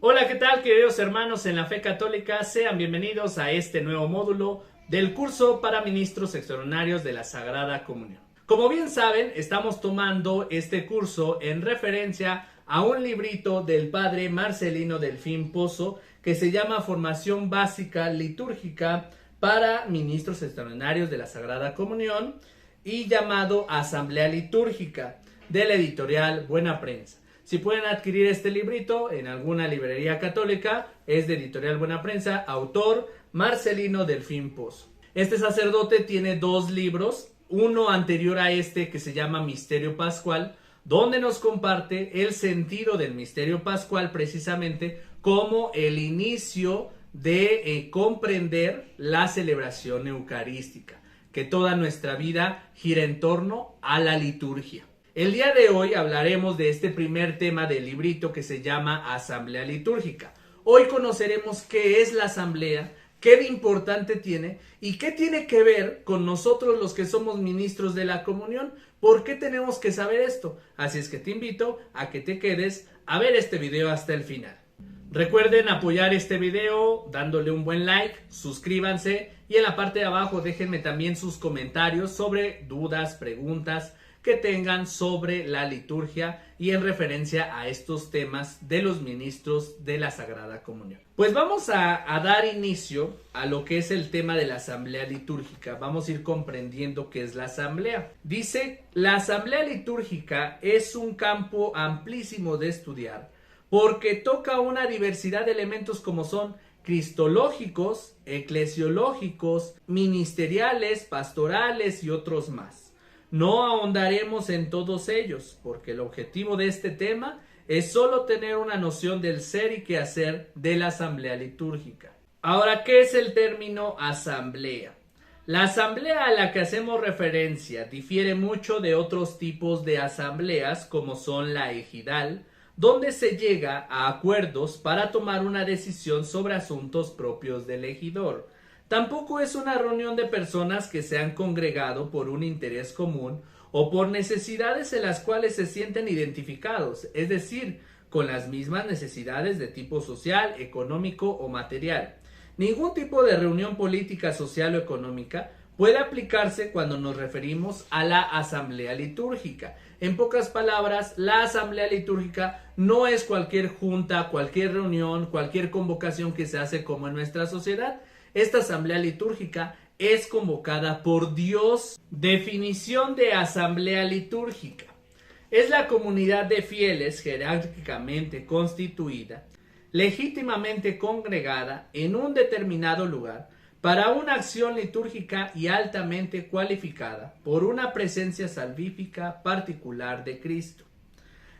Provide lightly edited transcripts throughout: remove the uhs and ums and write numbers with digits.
Hola, ¿qué tal, queridos hermanos en la fe católica? Sean bienvenidos a este nuevo módulo del curso para ministros extraordinarios de la Sagrada Comunión. Como bien saben, estamos tomando este curso en referencia a un librito del padre Marcelino Delfín Pozo que se llama Formación Básica Litúrgica para Ministros Extraordinarios de la Sagrada Comunión y llamado Asamblea Litúrgica, de la editorial Buena Prensa. Si pueden adquirir este librito en alguna librería católica, es de editorial Buena Prensa, autor Marcelino Delfín Pozo. Este sacerdote tiene dos libros, uno anterior a este que se llama Misterio Pascual, donde nos comparte el sentido del Misterio Pascual precisamente como el inicio de comprender la celebración eucarística, que toda nuestra vida gira en torno a la liturgia. El día de hoy hablaremos de este primer tema del librito que se llama Asamblea Litúrgica. Hoy conoceremos qué es la asamblea, qué de importante tiene y qué tiene que ver con nosotros los que somos ministros de la comunión. ¿Por qué tenemos que saber esto? Así es que te invito a que te quedes a ver este video hasta el final. Recuerden apoyar este video dándole un buen like, suscríbanse y en la parte de abajo déjenme también sus comentarios sobre dudas, preguntas que tengan sobre la liturgia y en referencia a estos temas de los ministros de la Sagrada Comunión. Pues vamos a dar inicio a lo que es el tema de la asamblea litúrgica. Vamos a ir comprendiendo qué es la asamblea. Dice, la asamblea litúrgica es un campo amplísimo de estudiar porque toca una diversidad de elementos como son cristológicos, eclesiológicos, ministeriales, pastorales y otros más. No ahondaremos en todos ellos, porque el objetivo de este tema es solo tener una noción del ser y quehacer de la asamblea litúrgica. Ahora, ¿qué es el término asamblea? La asamblea a la que hacemos referencia difiere mucho de otros tipos de asambleas, como son la ejidal, donde se llega a acuerdos para tomar una decisión sobre asuntos propios del ejidor. Tampoco es una reunión de personas que se han congregado por un interés común o por necesidades en las cuales se sienten identificados, es decir, con las mismas necesidades de tipo social, económico o material. Ningún tipo de reunión política, social o económica puede aplicarse cuando nos referimos a la asamblea litúrgica. En pocas palabras, la asamblea litúrgica no es cualquier junta, cualquier reunión, cualquier convocación que se hace como en nuestra sociedad. Esta asamblea litúrgica es convocada por Dios. Definición de asamblea litúrgica. Es la comunidad de fieles jerárquicamente constituida, legítimamente congregada en un determinado lugar para una acción litúrgica y altamente cualificada por una presencia salvífica particular de Cristo.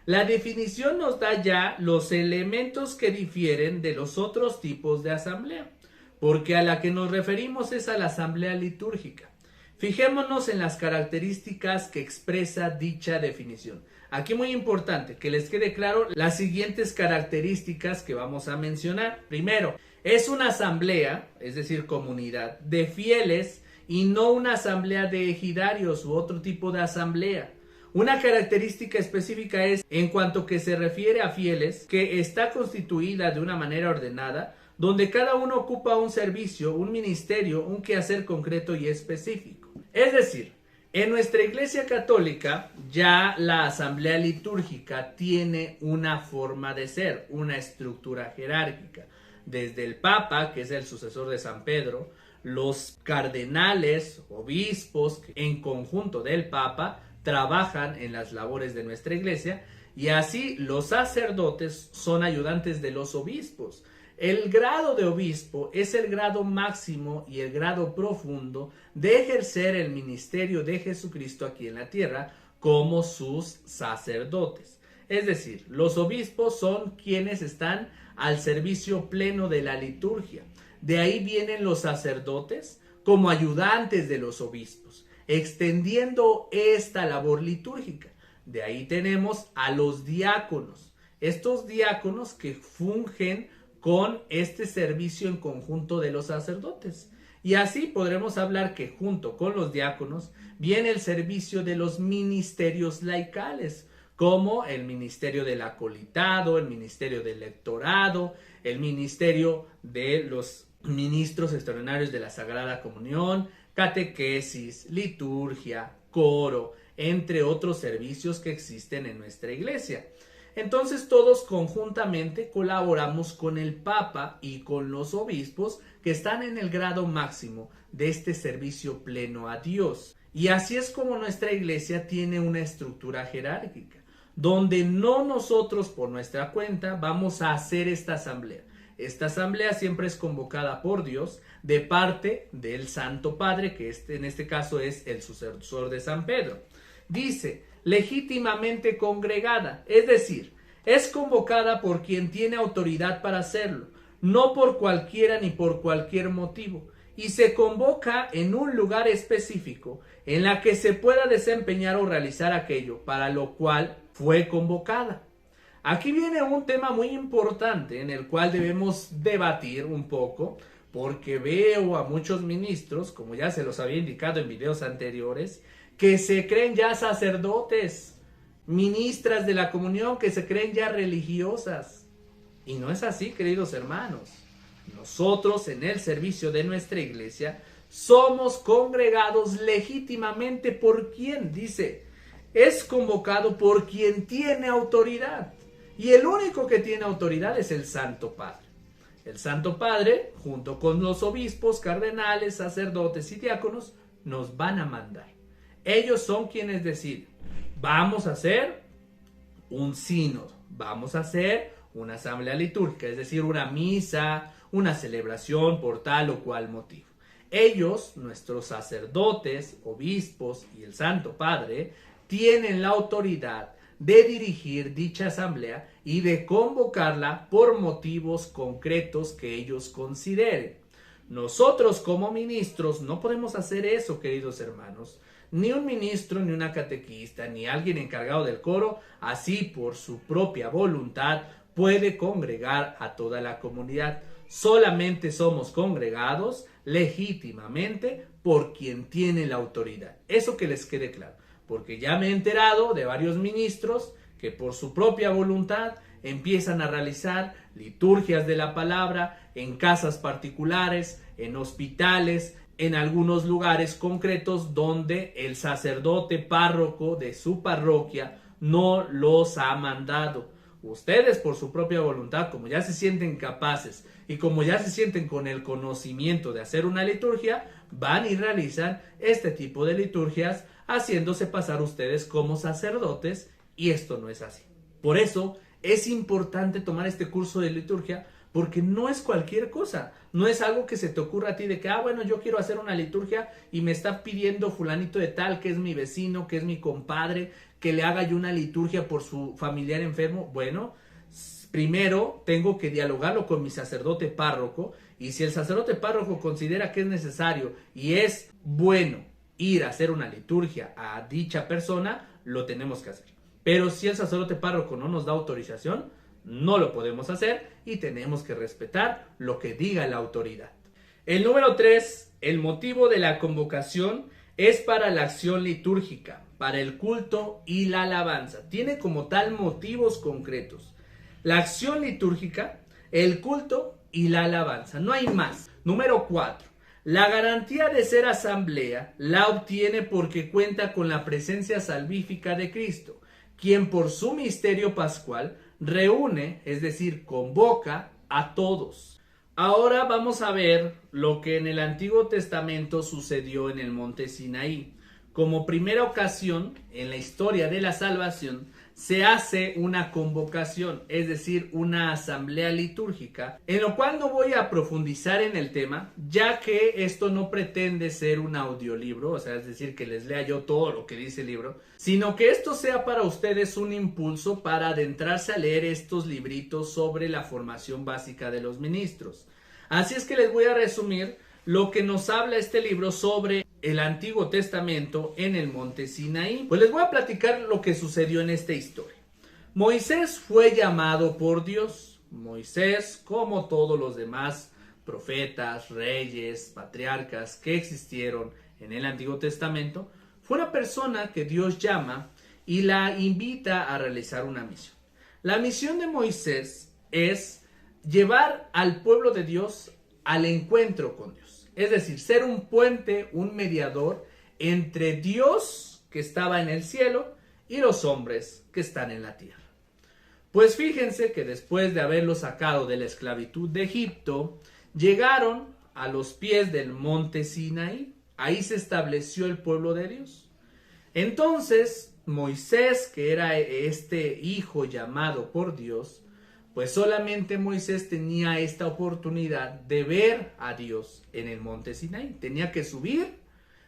La definición nos da ya los elementos que difieren de los otros tipos de asamblea, porque a la que nos referimos es a la asamblea litúrgica. Fijémonos en las características que expresa dicha definición. Aquí muy importante que les quede claro las siguientes características que vamos a mencionar. Primero, es una asamblea, es decir, comunidad de fieles y no una asamblea de ejidarios u otro tipo de asamblea. Una característica específica es en cuanto que se refiere a fieles que está constituida de una manera ordenada, donde cada uno ocupa un servicio, un ministerio, un quehacer concreto y específico. Es decir, en nuestra Iglesia Católica ya la asamblea litúrgica tiene una forma de ser, una estructura jerárquica. Desde el Papa, que es el sucesor de San Pedro, los cardenales, obispos, que en conjunto del Papa trabajan en las labores de nuestra Iglesia, y así los sacerdotes son ayudantes de los obispos. El grado de obispo es el grado máximo y el grado profundo de ejercer el ministerio de Jesucristo aquí en la tierra como sus sacerdotes. Es decir, los obispos son quienes están al servicio pleno de la liturgia. De ahí vienen los sacerdotes como ayudantes de los obispos, extendiendo esta labor litúrgica. De ahí tenemos a los diáconos. Estos diáconos que fungen con este servicio en conjunto de los sacerdotes. Y así podremos hablar que junto con los diáconos viene el servicio de los ministerios laicales, como el ministerio del acolitado, el ministerio del lectorado, el ministerio de los ministros extraordinarios de la Sagrada Comunión, catequesis, liturgia, coro, entre otros servicios que existen en nuestra iglesia. Entonces todos conjuntamente colaboramos con el Papa y con los obispos que están en el grado máximo de este servicio pleno a Dios. Y así es como nuestra iglesia tiene una estructura jerárquica, donde no nosotros por nuestra cuenta vamos a hacer esta asamblea. Esta asamblea siempre es convocada por Dios de parte del Santo Padre, que en este caso es el sucesor de San Pedro. Dice, legítimamente congregada, es decir, es convocada por quien tiene autoridad para hacerlo, no por cualquiera ni por cualquier motivo, y se convoca en un lugar específico en la que se pueda desempeñar o realizar aquello para lo cual fue convocada. Aquí viene un tema muy importante en el cual debemos debatir un poco, porque veo a muchos ministros, como ya se los había indicado en videos anteriores, que se creen ya sacerdotes, ministras de la comunión, que se creen ya religiosas. Y no es así, queridos hermanos. Nosotros en el servicio de nuestra iglesia somos congregados legítimamente por quien, dice, es convocado por quien tiene autoridad. Y el único que tiene autoridad es el Santo Padre. El Santo Padre, junto con los obispos, cardenales, sacerdotes y diáconos, nos van a mandar. Ellos son quienes deciden. Vamos a hacer un sínodo, vamos a hacer una asamblea litúrgica, es decir, una misa, una celebración por tal o cual motivo. Ellos, nuestros sacerdotes, obispos y el Santo Padre, tienen la autoridad de dirigir dicha asamblea y de convocarla por motivos concretos que ellos consideren. Nosotros como ministros no podemos hacer eso, queridos hermanos. Ni un ministro, ni una catequista, ni alguien encargado del coro, así por su propia voluntad, puede congregar a toda la comunidad. Solamente somos congregados legítimamente por quien tiene la autoridad. Eso que les quede claro, porque ya me he enterado de varios ministros que por su propia voluntad empiezan a realizar liturgias de la palabra en casas particulares, en hospitales, en algunos lugares concretos donde el sacerdote párroco de su parroquia no los ha mandado. Ustedes por su propia voluntad, como ya se sienten capaces y como ya se sienten con el conocimiento de hacer una liturgia, van y realizan este tipo de liturgias haciéndose pasar ustedes como sacerdotes, y esto no es así. Por eso es importante tomar este curso de liturgia, porque no es cualquier cosa, no es algo que se te ocurra a ti de que, bueno, yo quiero hacer una liturgia y me está pidiendo fulanito de tal, que es mi vecino, que es mi compadre, que le haga yo una liturgia por su familiar enfermo. Bueno, primero tengo que dialogarlo con mi sacerdote párroco, y si el sacerdote párroco considera que es necesario y es bueno ir a hacer una liturgia a dicha persona, lo tenemos que hacer. Pero si el sacerdote párroco no nos da autorización, no lo podemos hacer y tenemos que respetar lo que diga la autoridad. El número 3, el motivo de la convocación es para la acción litúrgica, para el culto y la alabanza. Tiene como tal motivos concretos. La acción litúrgica, el culto y la alabanza. No hay más. Número 4. La garantía de ser asamblea la obtiene porque cuenta con la presencia salvífica de Cristo, quien por su misterio pascual reúne, es decir, convoca a todos. Ahora vamos a ver lo que en el Antiguo Testamento sucedió en el monte Sinaí. Como primera ocasión en la historia de la salvación, se hace una convocación, es decir, una asamblea litúrgica, en lo cual no voy a profundizar en el tema, ya que esto no pretende ser un audiolibro, o sea, es decir, que les lea yo todo lo que dice el libro, sino que esto sea para ustedes un impulso para adentrarse a leer estos libritos sobre la formación básica de los ministros. Así es que les voy a resumir lo que nos habla este libro sobre el Antiguo Testamento en el monte Sinaí. Pues les voy a platicar lo que sucedió en esta historia. Moisés fue llamado por Dios. Moisés, como todos los demás profetas, reyes, patriarcas que existieron en el Antiguo Testamento, fue una persona que Dios llama y la invita a realizar una misión. La misión de Moisés es llevar al pueblo de Dios al encuentro con Dios. Es decir, ser un puente, un mediador entre Dios que estaba en el cielo y los hombres que están en la tierra. Pues fíjense que después de haberlos sacado de la esclavitud de Egipto, llegaron a los pies del monte Sinaí. Ahí se estableció el pueblo de Dios. Entonces, Moisés, que era este hijo llamado por Dios, pues solamente Moisés tenía esta oportunidad de ver a Dios en el monte Sinaí. Tenía que subir,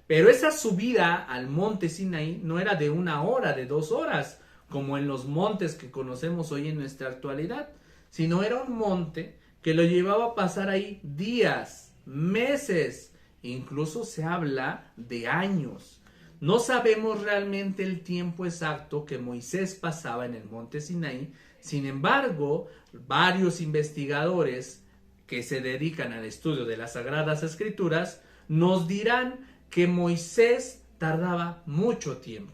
pero esa subida al monte Sinaí no era de 1 hora, de 2 horas, como en los montes que conocemos hoy en nuestra actualidad, sino era un monte que lo llevaba a pasar ahí días, meses, incluso se habla de años. No sabemos realmente el tiempo exacto que Moisés pasaba en el monte Sinaí. Sin embargo, varios investigadores que se dedican al estudio de las Sagradas Escrituras nos dirán que Moisés tardaba mucho tiempo.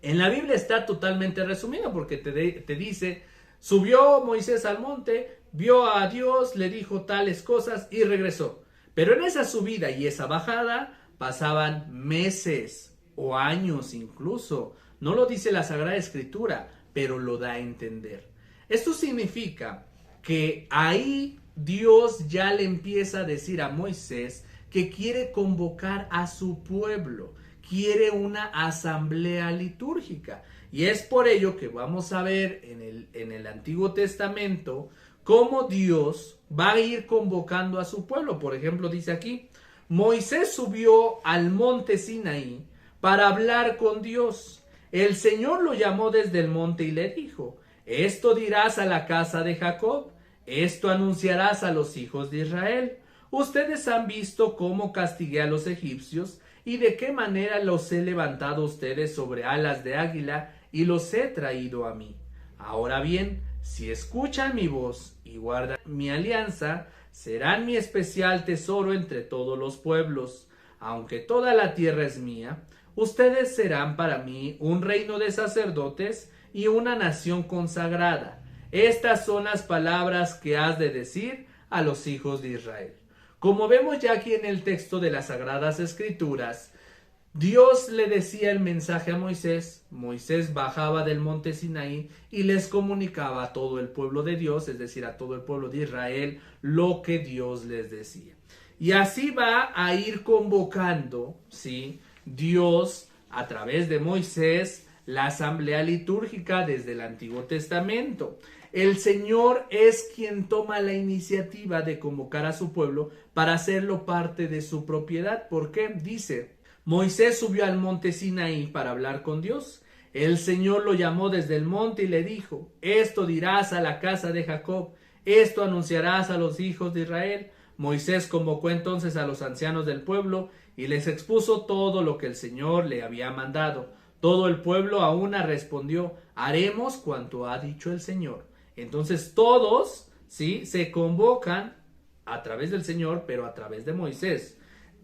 En la Biblia está totalmente resumido porque te dice, subió Moisés al monte, vio a Dios, le dijo tales cosas y regresó. Pero en esa subida y esa bajada pasaban meses o años incluso. No lo dice la Sagrada Escritura, pero lo da a entender. Esto significa que ahí Dios ya le empieza a decir a Moisés que quiere convocar a su pueblo, quiere una asamblea litúrgica. Y es por ello que vamos a ver en el Antiguo Testamento cómo Dios va a ir convocando a su pueblo. Por ejemplo, dice aquí, Moisés subió al monte Sinaí para hablar con Dios. El Señor lo llamó desde el monte y le dijo, esto dirás a la casa de Jacob, esto anunciarás a los hijos de Israel. Ustedes han visto cómo castigué a los egipcios y de qué manera los he levantado a ustedes sobre alas de águila y los he traído a mí. Ahora bien, si escuchan mi voz y guardan mi alianza, serán mi especial tesoro entre todos los pueblos. Aunque toda la tierra es mía, ustedes serán para mí un reino de sacerdotes y una nación consagrada. Estas son las palabras que has de decir a los hijos de Israel. Como vemos ya aquí en el texto de las Sagradas Escrituras, Dios le decía el mensaje a Moisés, Moisés bajaba del monte Sinaí y les comunicaba a todo el pueblo de Dios, es decir, a todo el pueblo de Israel, lo que Dios les decía. Y así va a ir convocando, ¿sí?, Dios a través de Moisés, la asamblea litúrgica desde el Antiguo Testamento. El Señor es quien toma la iniciativa de convocar a su pueblo para hacerlo parte de su propiedad. ¿Por qué? Dice, Moisés subió al monte Sinaí para hablar con Dios. El Señor lo llamó desde el monte y le dijo, esto dirás a la casa de Jacob, esto anunciarás a los hijos de Israel. Moisés convocó entonces a los ancianos del pueblo y les expuso todo lo que el Señor le había mandado. Todo el pueblo a una respondió, haremos cuanto ha dicho el Señor. Entonces todos, ¿sí?, se convocan a través del Señor, pero a través de Moisés.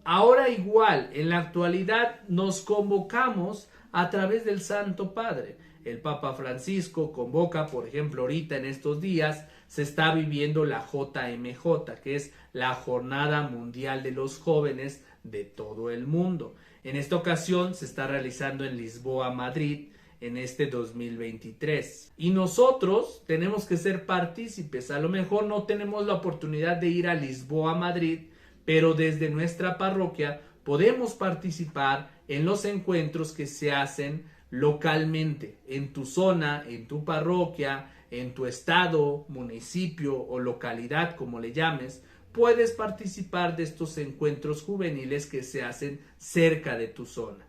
Ahora igual, en la actualidad nos convocamos a través del Santo Padre. El Papa Francisco convoca, por ejemplo, ahorita en estos días se está viviendo la JMJ, que es la Jornada Mundial de los Jóvenes de todo el mundo. En esta ocasión se está realizando en Lisboa, Madrid, en este 2023. Y nosotros tenemos que ser partícipes. A lo mejor no tenemos la oportunidad de ir a Lisboa, Madrid, pero desde nuestra parroquia podemos participar en los encuentros que se hacen localmente, en tu zona, en tu parroquia, en tu estado, municipio o localidad, como le llames. Puedes participar de estos encuentros juveniles que se hacen cerca de tu zona.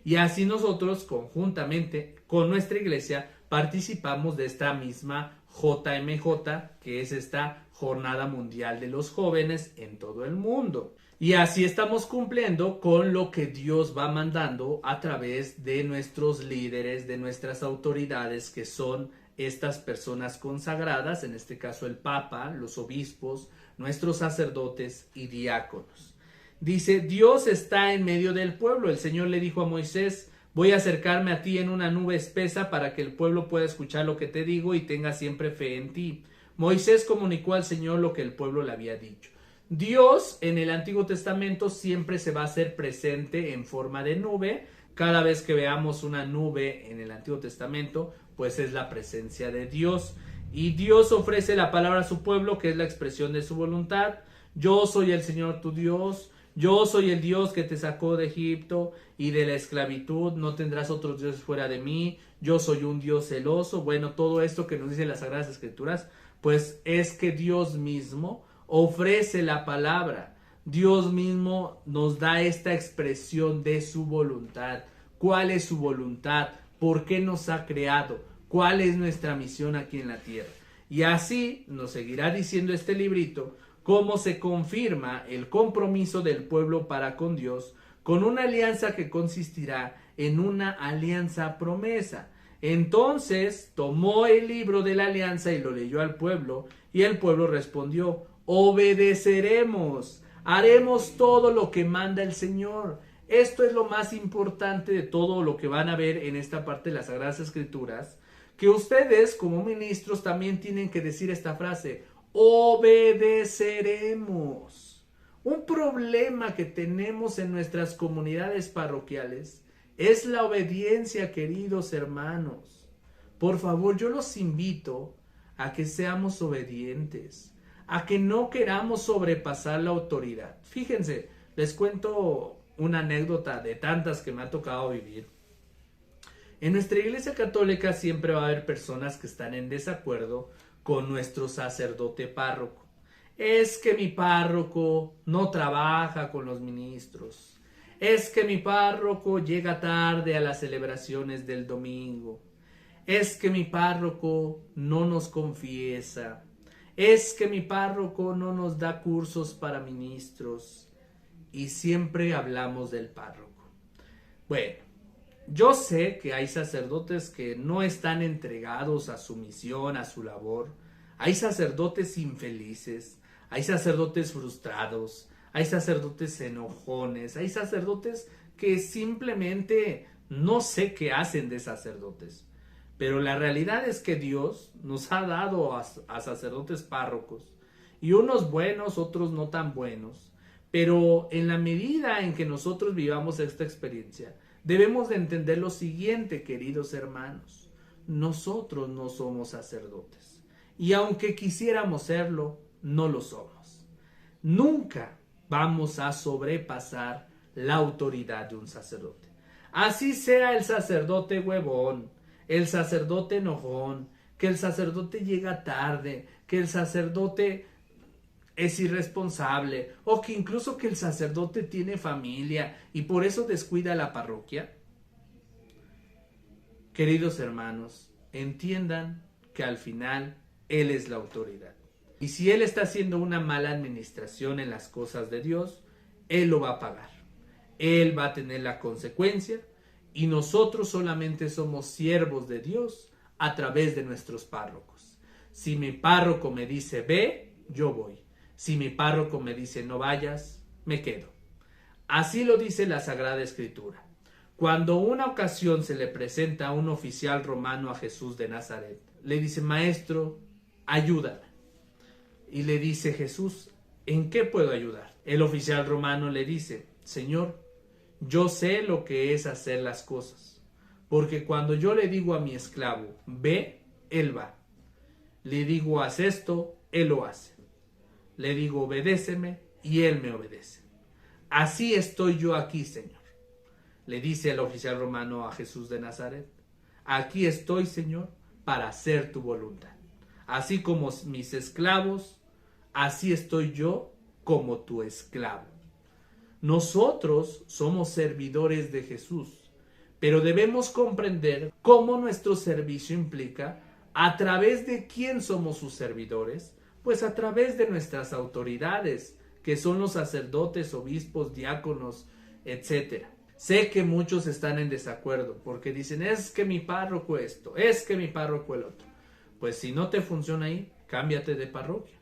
Y así nosotros, conjuntamente con nuestra iglesia, participamos de esta misma JMJ, que es esta Jornada Mundial de los Jóvenes en todo el mundo. Y así estamos cumpliendo con lo que Dios va mandando a través de nuestros líderes, de nuestras autoridades, que son estas personas consagradas, en este caso el Papa, los obispos, nuestros sacerdotes y diáconos. Dice, Dios está en medio del pueblo. El Señor le dijo a Moisés, Voy a acercarme a ti en una nube espesa para que el pueblo pueda escuchar lo que te digo y tenga siempre fe en ti. Moisés comunicó al Señor lo que el pueblo le había dicho. Dios en el Antiguo Testamento siempre se va a hacer presente en forma de nube. Cada vez que veamos una nube en el Antiguo Testamento, pues es la presencia de Dios. Y Dios ofrece la palabra a su pueblo, que es la expresión de su voluntad. Yo soy el Señor tu Dios. Yo soy el Dios que te sacó de Egipto y de la esclavitud. No tendrás otros dioses fuera de mí. Yo soy un Dios celoso. Bueno, todo esto que nos dicen las Sagradas Escrituras, pues es que Dios mismo ofrece la palabra. Dios mismo nos da esta expresión de su voluntad. ¿Cuál es su voluntad? ¿Por qué nos ha creado? ¿Cuál es nuestra misión aquí en la tierra? Y así nos seguirá diciendo este librito cómo se confirma el compromiso del pueblo para con Dios con una alianza que consistirá en una alianza promesa. Entonces tomó el libro de la alianza y lo leyó al pueblo, y el pueblo respondió: obedeceremos, haremos todo lo que manda el Señor. Esto es lo más importante de todo lo que van a ver en esta parte de las Sagradas Escrituras, que ustedes como ministros también tienen que decir esta frase: obedeceremos. Un problema que tenemos en nuestras comunidades parroquiales es la obediencia, queridos hermanos. Por favor, yo los invito a que seamos obedientes, a que no queramos sobrepasar la autoridad. Fíjense, les cuento una anécdota de tantas que me ha tocado vivir. En nuestra Iglesia Católica siempre va a haber personas que están en desacuerdo con nuestro sacerdote párroco. Es que mi párroco no trabaja con los ministros. Es que mi párroco llega tarde a las celebraciones del domingo. Es que mi párroco no nos confiesa. Es que mi párroco no nos da cursos para ministros. Y siempre hablamos del párroco. Bueno, yo sé que hay sacerdotes que no están entregados a su misión, a su labor. Hay sacerdotes infelices, hay sacerdotes frustrados, hay sacerdotes enojones, hay sacerdotes que simplemente no sé qué hacen de sacerdotes. Pero la realidad es que Dios nos ha dado a sacerdotes párrocos, y unos buenos, otros no tan buenos. Pero en la medida en que nosotros vivamos esta experiencia, debemos de entender lo siguiente, queridos hermanos: nosotros no somos sacerdotes, y aunque quisiéramos serlo, no lo somos. Nunca vamos a sobrepasar la autoridad de un sacerdote. Así sea el sacerdote huevón, el sacerdote enojón, que el sacerdote llega tarde, que el sacerdote es irresponsable, o que incluso que el sacerdote tiene familia y por eso descuida la parroquia. Queridos hermanos, entiendan que al final Él es la autoridad. Y si Él está haciendo una mala administración en las cosas de Dios, Él lo va a pagar. Él va a tener la consecuencia, y nosotros solamente somos siervos de Dios a través de nuestros párrocos. Si mi párroco me dice ve, yo voy. Si mi párroco me dice no vayas, me quedo. Así lo dice la Sagrada Escritura. Cuando una ocasión se le presenta a un oficial romano a Jesús de Nazaret, le dice: maestro, ayúdame. Y le dice Jesús: ¿en qué puedo ayudar? El oficial romano le dice: Señor, yo sé lo que es hacer las cosas, porque cuando yo le digo a mi esclavo ve, él va. Le digo haz esto, él lo hace. Le digo obedéceme y él me obedece. Así estoy yo aquí, Señor. Le dice el oficial romano a Jesús de Nazaret: aquí estoy, Señor, para hacer tu voluntad. Así como mis esclavos, así estoy yo como tu esclavo. Nosotros somos servidores de Jesús, pero debemos comprender cómo nuestro servicio implica a través de quién somos sus servidores, pues a través de nuestras autoridades, que son los sacerdotes, obispos, diáconos, etc. Sé que muchos están en desacuerdo porque dicen: es que mi párroco esto, es que mi párroco el otro. Pues si no te funciona ahí, cámbiate de parroquia.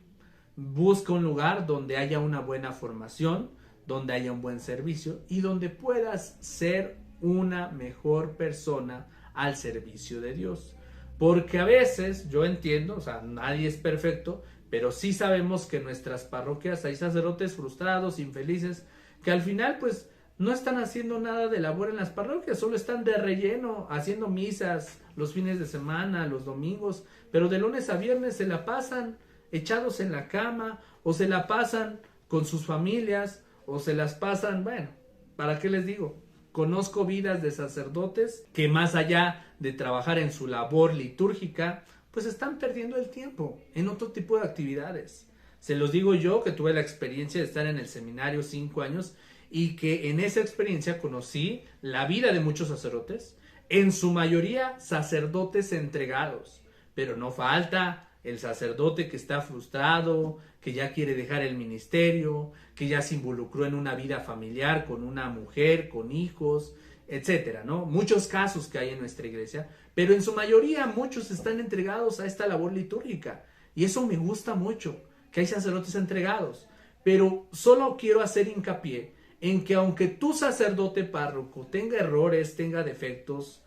Busca un lugar donde haya una buena formación, donde haya un buen servicio y donde puedas ser una mejor persona al servicio de Dios. Porque a veces, yo entiendo, o sea, nadie es perfecto, pero sí sabemos que en nuestras parroquias hay sacerdotes frustrados, infelices, que al final pues no están haciendo nada de labor en las parroquias, solo están de relleno, haciendo misas los fines de semana, los domingos, pero de lunes a viernes se la pasan echados en la cama, o se la pasan con sus familias, o se las pasan, bueno, ¿para qué les digo? Conozco vidas de sacerdotes que más allá de trabajar en su labor litúrgica, pues están perdiendo el tiempo en otro tipo de actividades. Se los digo yo, que tuve la experiencia de estar en el seminario 5 años y que en esa experiencia conocí la vida de muchos sacerdotes, en su mayoría sacerdotes entregados, pero no falta el sacerdote que está frustrado, que ya quiere dejar el ministerio, que ya se involucró en una vida familiar con una mujer, con hijos, etcétera, ¿no? Muchos casos que hay en nuestra iglesia, pero en su mayoría muchos están entregados a esta labor litúrgica. Y eso me gusta mucho, que hay sacerdotes entregados. Pero solo quiero hacer hincapié en que aunque tu sacerdote párroco tenga errores, tenga defectos,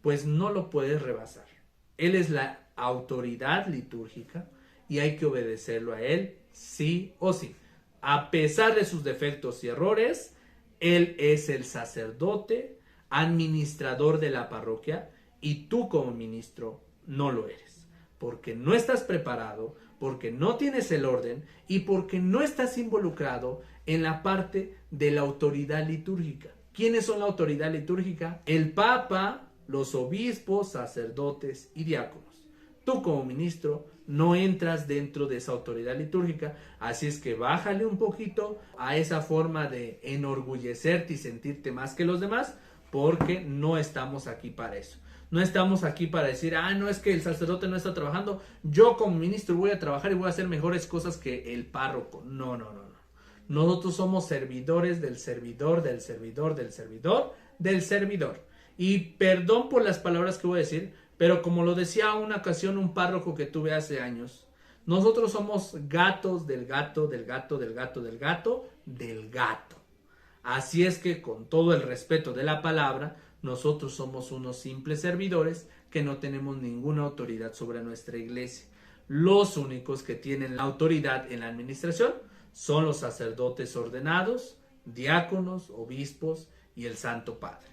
pues no lo puedes rebasar. Él es la autoridad litúrgica y hay que obedecerlo a él sí o sí. A pesar de sus defectos y errores, él es el sacerdote, administrador de la parroquia, y tú como ministro no lo eres, porque no estás preparado, porque no tienes el orden y porque no estás involucrado en la parte de la autoridad litúrgica. ¿Quiénes son la autoridad litúrgica? El Papa, los obispos, sacerdotes y diáconos. Tú como ministro no entras dentro de esa autoridad litúrgica, así es que bájale un poquito a esa forma de enorgullecerte y sentirte más que los demás, porque no estamos aquí para eso. No estamos aquí para decir, no, es que el sacerdote no está trabajando, yo como ministro voy a trabajar y voy a hacer mejores cosas que el párroco. No. Nosotros somos servidores del servidor, del servidor, del servidor, del servidor. Y perdón por las palabras que voy a decir, pero como lo decía una ocasión un párroco que tuve hace años, nosotros somos gatos del gato, del gato, del gato, del gato, del gato. Así es que con todo el respeto de la palabra, nosotros somos unos simples servidores que no tenemos ninguna autoridad sobre nuestra iglesia. Los únicos que tienen la autoridad en la administración son los sacerdotes ordenados, diáconos, obispos y el Santo Padre.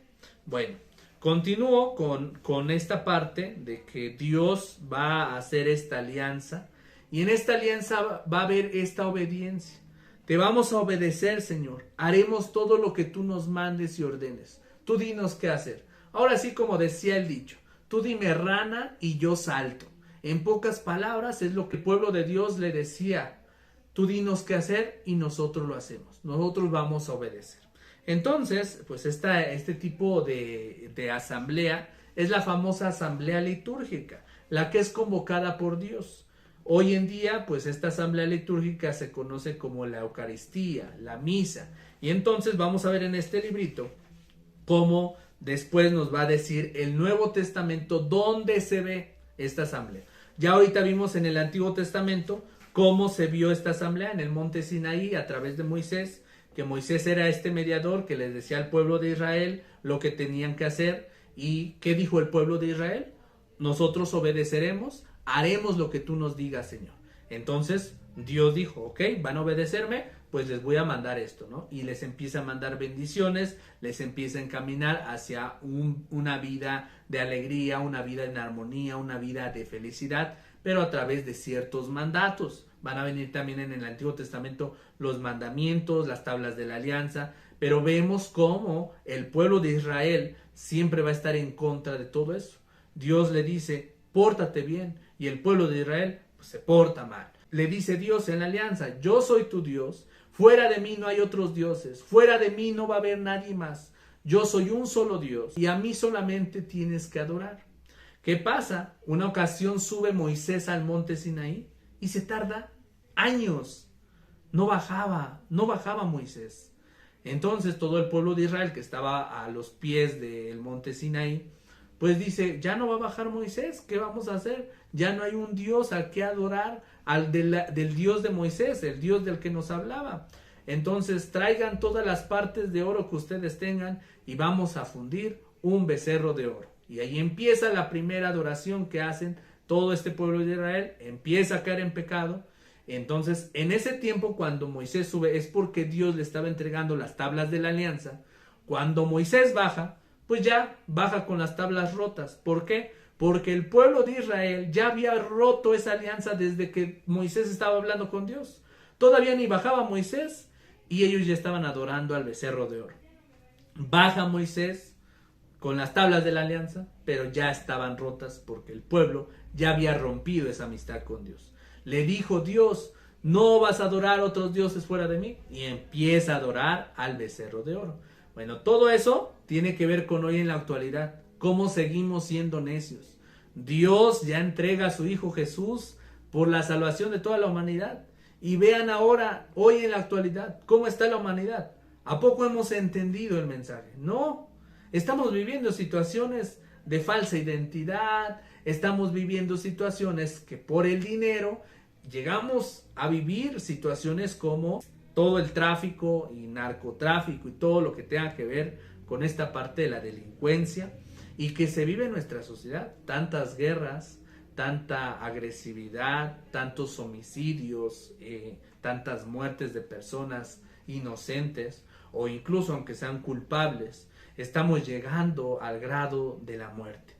Bueno, continúo con esta parte de que Dios va a hacer esta alianza y en esta alianza va a haber esta obediencia. Te vamos a obedecer, Señor. Haremos todo lo que tú nos mandes y ordenes. Tú dinos qué hacer. Ahora sí, como decía el dicho, tú dime rana y yo salto. En pocas palabras es lo que el pueblo de Dios le decía. Tú dinos qué hacer y nosotros lo hacemos. Nosotros vamos a obedecer. Entonces, pues este tipo de asamblea es la famosa asamblea litúrgica, la que es convocada por Dios. Hoy en día, pues esta asamblea litúrgica se conoce como la Eucaristía, la misa. Y entonces vamos a ver en este librito cómo después nos va a decir el Nuevo Testamento dónde se ve esta asamblea. Ya ahorita vimos en el Antiguo Testamento cómo se vio esta asamblea en el monte Sinaí a través de Moisés, que Moisés era este mediador que les decía al pueblo de Israel lo que tenían que hacer. ¿Y qué dijo el pueblo de Israel? Nosotros obedeceremos, haremos lo que tú nos digas, Señor. Entonces Dios dijo, ok, van a obedecerme, pues les voy a mandar esto, ¿no? Y les empieza a mandar bendiciones, les empieza a encaminar hacia una vida de alegría, una vida en armonía, una vida de felicidad, pero a través de ciertos mandatos. Van a venir también en el Antiguo Testamento los mandamientos, las tablas de la alianza, pero vemos cómo el pueblo de Israel siempre va a estar en contra de todo eso. Dios le dice, pórtate bien, y el pueblo de Israel pues, se porta mal. Le dice Dios en la alianza, yo soy tu Dios, fuera de mí no hay otros dioses, fuera de mí no va a haber nadie más. Yo soy un solo Dios y a mí solamente tienes que adorar. ¿Qué pasa? Una ocasión sube Moisés al monte Sinaí y se tarda años. No bajaba Moisés. Entonces todo el pueblo de Israel que estaba a los pies del monte Sinaí, pues dice, ya no va a bajar Moisés, ¿qué vamos a hacer? Ya no hay un Dios al que adorar, al del Dios de Moisés, el Dios del que nos hablaba. entonces traigan todas las partes de oro que ustedes tengan y vamos a fundir un becerro de oro. Y ahí empieza la primera adoración que hacen todo este pueblo de Israel, empieza a caer en pecado. Entonces, en ese tiempo cuando Moisés sube es porque Dios le estaba entregando las tablas de la alianza. Cuando Moisés baja, pues ya baja con las tablas rotas. ¿Por qué? Porque el pueblo de Israel ya había roto esa alianza desde que Moisés estaba hablando con Dios. Todavía ni bajaba Moisés y ellos ya estaban adorando al becerro de oro. Baja Moisés con las tablas de la alianza, pero ya estaban rotas porque el pueblo ya había rompido esa amistad con Dios. Le dijo Dios, no vas a adorar a otros dioses fuera de mí, y empieza a adorar al becerro de oro. Bueno, todo eso tiene que ver con hoy en la actualidad. ¿Cómo seguimos siendo necios? Dios ya entrega a su Hijo Jesús por la salvación de toda la humanidad. Y vean ahora, hoy en la actualidad, cómo está la humanidad. ¿A poco hemos entendido el mensaje? No. Estamos viviendo situaciones de falsa identidad. Estamos viviendo situaciones que por el dinero llegamos a vivir situaciones como todo el tráfico y narcotráfico y todo lo que tenga que ver con esta parte de la delincuencia y que se vive en nuestra sociedad. Tantas guerras, tanta agresividad, tantos homicidios, tantas muertes de personas inocentes o incluso aunque sean culpables, estamos llegando al grado de la muerte.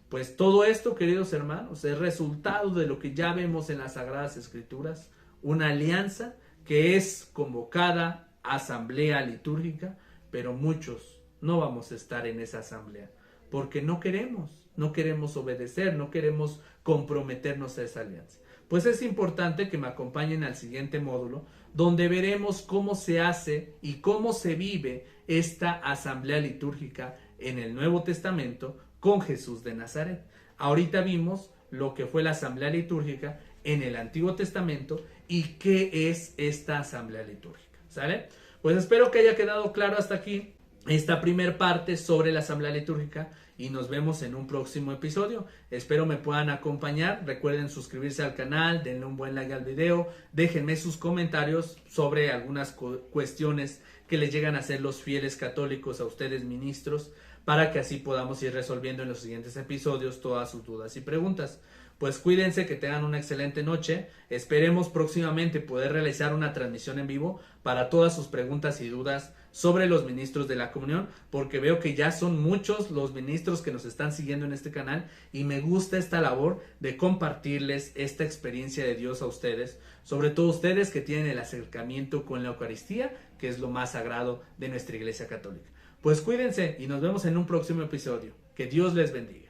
Pues todo esto, queridos hermanos, es resultado de lo que ya vemos en las Sagradas Escrituras, una alianza que es convocada asamblea litúrgica, pero muchos no vamos a estar en esa asamblea, porque no queremos obedecer, no queremos comprometernos a esa alianza. Pues es importante que me acompañen al siguiente módulo, donde veremos cómo se hace y cómo se vive esta asamblea litúrgica en el Nuevo Testamento con Jesús de Nazaret. Ahorita vimos lo que fue la asamblea litúrgica en el Antiguo Testamento y qué es esta asamblea litúrgica. ¿Sale? Pues espero que haya quedado claro hasta aquí esta primer parte sobre la asamblea litúrgica y nos vemos en un próximo episodio. Espero me puedan acompañar. Recuerden suscribirse al canal, denle un buen like al video, déjenme sus comentarios sobre algunas cuestiones que les llegan a ser los fieles católicos a ustedes ministros, para que así podamos ir resolviendo en los siguientes episodios todas sus dudas y preguntas. Pues cuídense, que tengan una excelente noche. Esperemos próximamente poder realizar una transmisión en vivo para todas sus preguntas y dudas sobre los ministros de la comunión, porque veo que ya son muchos los ministros que nos están siguiendo en este canal y me gusta esta labor de compartirles esta experiencia de Dios a ustedes, sobre todo ustedes que tienen el acercamiento con la Eucaristía, que es lo más sagrado de nuestra Iglesia Católica. Pues cuídense y nos vemos en un próximo episodio. Que Dios les bendiga.